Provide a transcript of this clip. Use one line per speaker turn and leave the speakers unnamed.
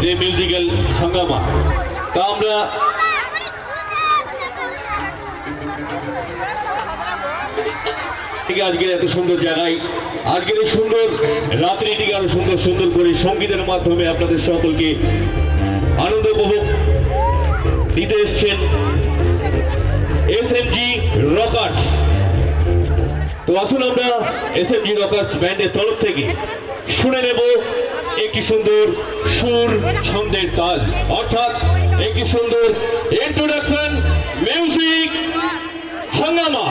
যে মিউজিক্যাল হাঙ্গামা, তা আমরা আজকের এত সুন্দর জায়গায়, আজকের এই সুন্দর রাত্রিটিকে আরো সুন্দর সুন্দর করে সঙ্গীতের মাধ্যমে আপনাদের সকলকে আনন্দ উপভোগ দিতে এসছেন এসএমজি রকার্স। তো আসুন আমরা এসএমজি রকার্স ব্যান্ডের তরফ থেকে শুনে নেব একটি সুন্দর সুর ছন্দের তাল, অর্থাৎ একটি সুন্দর ইন্ট্রোডাকশন মিউজিক হাঙ্গামা।